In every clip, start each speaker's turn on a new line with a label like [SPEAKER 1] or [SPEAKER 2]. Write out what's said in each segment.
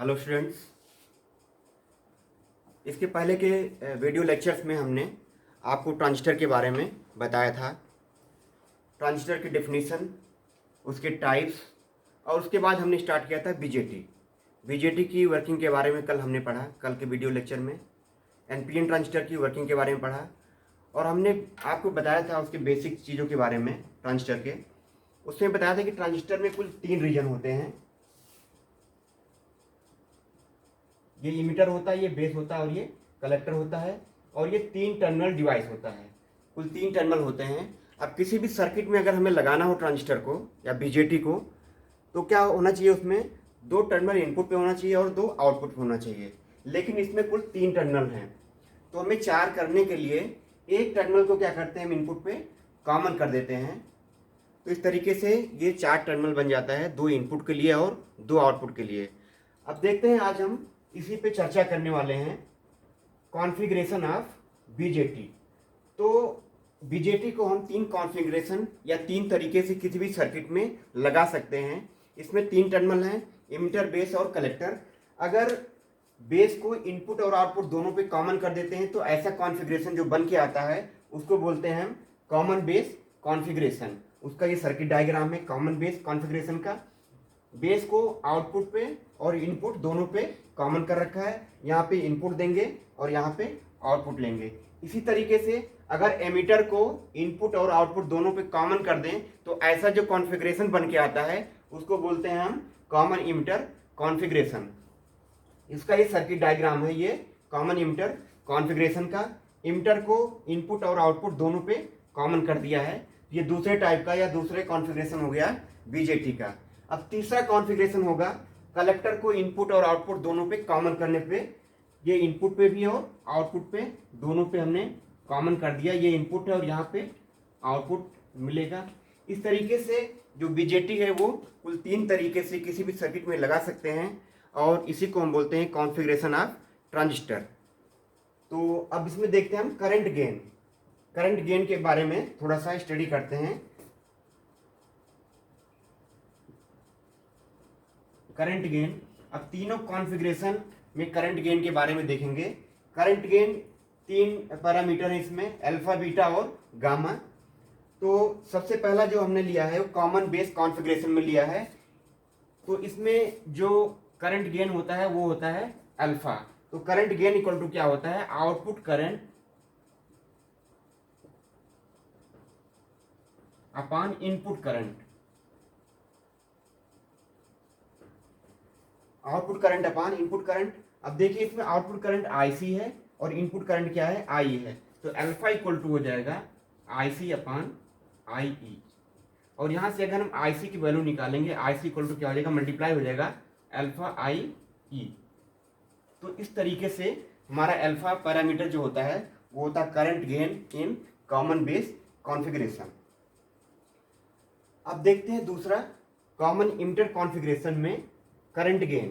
[SPEAKER 1] Hello students. इसके पहले के वीडियो लेक्चर्स में हमने आपको ट्रांजिस्टर के बारे में बताया था। ट्रांजिस्टर की डेफिनेशन, उसके टाइप्स, और उसके बाद हमने स्टार्ट किया था बीजेटी। बीजेटी की वर्किंग के बारे में कल हमने पढ़ा, कल के वीडियो लेक्चर में एनपीएन ट्रांजिस्टर की वर्किंग के बारे में पढ़ा। और हमने आपको बताया था उसके बेसिक चीज़ों के बारे में ट्रांजिस्टर के। उसमें बताया था कि ट्रांजिस्टर में कुल 3 रीजन होते हैं। ये इमीटर होता है, ये बेस होता है और ये कलेक्टर होता है, और ये 3 टर्मिनल डिवाइस होता है। कुल 3 टर्मिनल होते हैं। अब किसी भी सर्किट में अगर हमें लगाना हो ट्रांजिस्टर को या बीजेटी को, तो क्या होना चाहिए, उसमें 2 टर्मिनल इनपुट पे होना चाहिए और 2 आउटपुट पे होना चाहिए। लेकिन इसमें कुल 3 टर्मिनल हैं, तो हमें 4 करने के लिए एक टर्मिनल को क्या करते हैं, हम इनपुट पे कॉमन कर देते हैं। तो इस तरीके से ये 4 टर्मिनल बन जाता है, 2 इनपुट के लिए और 2 आउटपुट के लिए। अब देखते हैं, आज हम इसी पे चर्चा करने वाले हैं, कॉन्फ़िगरेशन ऑफ बीजेटी। तो बीजेटी को हम 3 कॉन्फ़िगरेशन या 3 तरीके से किसी भी सर्किट में लगा सकते हैं। इसमें 3 टर्मिनल हैं, इमीटर, बेस और कलेक्टर। अगर बेस को इनपुट और आउटपुट दोनों पे कॉमन कर देते हैं तो ऐसा कॉन्फ़िगरेशन जो बन के आता है उसको बोलते हैं हम कॉमन बेस कॉन्फ़िगरेशन। उसका ये सर्किट डायग्राम है कॉमन बेस कॉन्फ़िगरेशन का। बेस को आउटपुट पे और इनपुट दोनों पे कॉमन कर रखा है। यहाँ पे इनपुट देंगे और यहाँ पे आउटपुट लेंगे। इसी तरीके से अगर एमीटर को इनपुट और आउटपुट दोनों पे कॉमन कर दें तो ऐसा जो कॉन्फ़िगरेशन बन के आता है उसको बोलते हैं हम कॉमन इमीटर कॉन्फ़िगरेशन। इसका ये सर्किट डायग्राम है, ये कॉमन इमीटर कॉन्फ़िगरेशन का। इमीटर को इनपुट और आउटपुट दोनों पे कॉमन कर दिया है। ये दूसरे टाइप का या दूसरे कॉन्फ़िगरेशन हो गया बीजेटी का। अब तीसरा कॉन्फ़िगरेशन होगा कलेक्टर को इनपुट और आउटपुट दोनों पे कॉमन करने पे। ये इनपुट पे भी और आउटपुट पे दोनों पे हमने कॉमन कर दिया। ये इनपुट है और यहाँ पे आउटपुट मिलेगा। इस तरीके से जो बीजेटी है वो कुल 3 तरीके से किसी भी सर्किट में लगा सकते हैं, और इसी को हम बोलते हैं कॉन्फ़िगरेशन ऑफ ट्रांजिस्टर। तो अब इसमें देखते हैं हम करंट गेन। करंट गेन के बारे में थोड़ा सा स्टडी करते हैं। करंट गेन, अब तीनों कॉन्फ़िगरेशन में करंट गेन के बारे में देखेंगे। करंट गेन 3 पैरामीटर है इसमें, अल्फा, बीटा और गामा। तो सबसे पहला जो हमने लिया है वो कॉमन बेस कॉन्फ़िगरेशन में लिया है। तो इसमें जो करंट गेन होता है वो होता है अल्फा। तो करंट गेन इक्वल टू क्या होता है, output current upon input current. Output current upon input current. अब देखिए इसमें आउटपुट करंट आईसी है और इनपुट करंट क्या है, आई है। तो अल्फा इक्वल टू हो जाएगा आईसी अपॉन आई। और यहां से अगर हम आईसी की वैल्यू निकालेंगे, आईसी इक्वल टू क्या हो जाएगा, मल्टीप्लाई हो जाएगा अल्फा आई ई। तो इस तरीके से हमारा अल्फा पैरामीटर जो होता है वो होता है current gain in common base configuration. अब देखते हैं दूसरा कॉमन इमीटर कॉन्फ़िगरेशन में करंट गेन।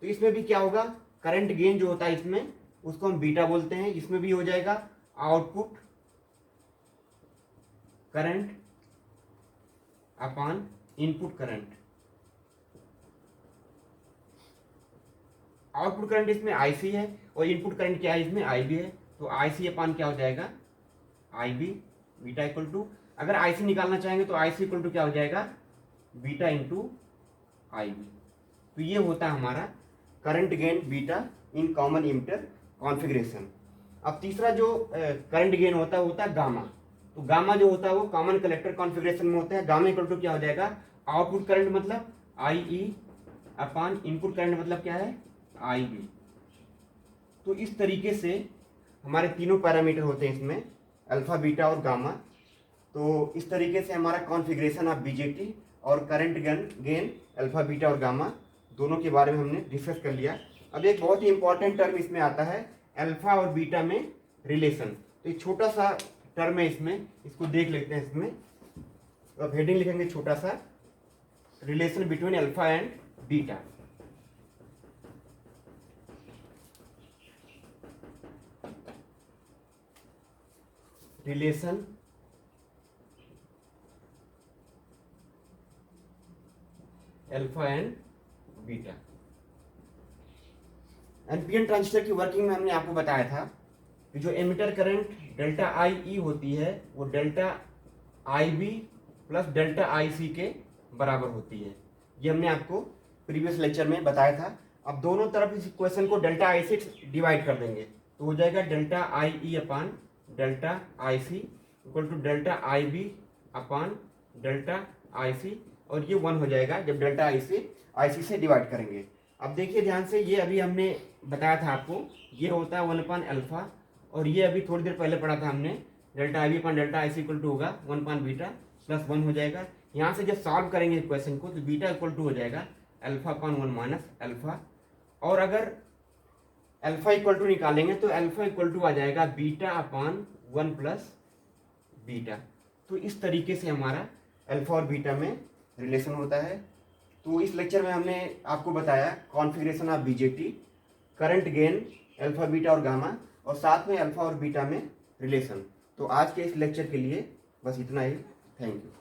[SPEAKER 1] तो इसमें भी क्या होगा, करंट गेन जो होता है इसमें उसको हम बीटा बोलते हैं। इसमें भी हो जाएगा output current upon input current. Output current इसमें आईसी है और इनपुट करंट क्या है, इसमें आईबी है। तो आईसी अपॉन क्या हो जाएगा, आईबी। बीटा इक्वल टू, अगर आईसी निकालना चाहेंगे तो आईसी इक्वल टू क्या हो जाएगा, बीटा इंटू आईबी। तो ये होता है हमारा current gain beta in common emitter configuration. अब तीसरा जो करंट गेन होता है वो होता है गामा। तो गामा जो होता है वो कॉमन कलेक्टर कॉन्फ़िगरेशन में होता है। गामा इक्वल टू क्या हो जाएगा, आउटपुट करंट मतलब आई ई अपॉन इनपुट करंट मतलब क्या है, आई बी। तो इस तरीके से हमारे तीनों पैरामीटर होते हैं इसमें, अल्फा, बीटा और गामा। तो इस तरीके से हमारा कॉन्फ़िगरेशन ऑफ बीजेटी और करंट गेन अल्फा, बीटा और गामा दोनों के बारे में हमने डिस्कस कर लिया। अब एक बहुत ही इंपॉर्टेंट टर्म इसमें आता है अल्फा और बीटा में रिलेशन। तो एक छोटा सा टर्म है इसमें, इसको देख लेते हैं। इसमें तो अब हेडिंग लिखेंगे छोटा सा, relation between alpha and beta. Relation alpha and beta. NPN transistor की वर्किंग में हमने आपको बताया था कि जो emitter current delta I E होती है वो delta I B plus delta I C के बराबर होती है। ये हमने आपको प्रीवियस लेक्चर में बताया था। अब दोनों तरफ इस इक्वेशन को डेल्टा आई से डिवाइड कर देंगे तो हो जाएगा delta I E upon delta I C equal to delta I B upon delta I C, और ये 1 हो जाएगा जब डेल्टा आई सी से डिवाइड करेंगे। अब देखिए ध्यान से, ये अभी हमने बताया था आपको, ये होता है 1 अपान अल्फा, और ये अभी थोड़ी देर पहले पढ़ा था हमने delta I B upon delta I C equal to होगा 1 अपान बीटा प्लस 1 हो जाएगा। यहाँ से जब सॉल्व करेंगे इक्वेशन को तो बीटा इक्वल टू हो जाएगा अल्फा अपान 1 माइनस अल्फा, और अगर अल्फा इक्वल टू निकालेंगे तो अल्फा इक्वल टू आ जाएगा बीटा अपान 1 प्लस बीटा। तो इस तरीके से हमारा अल्फा और बीटा में रिलेशन होता है। तो इस लेक्चर में हमने आपको बताया configuration of BJT, current gain, alpha beta और गामा, और साथ में अल्फा और बीटा में रिलेशन। तो आज के इस लेक्चर के लिए बस इतना ही। Thank you.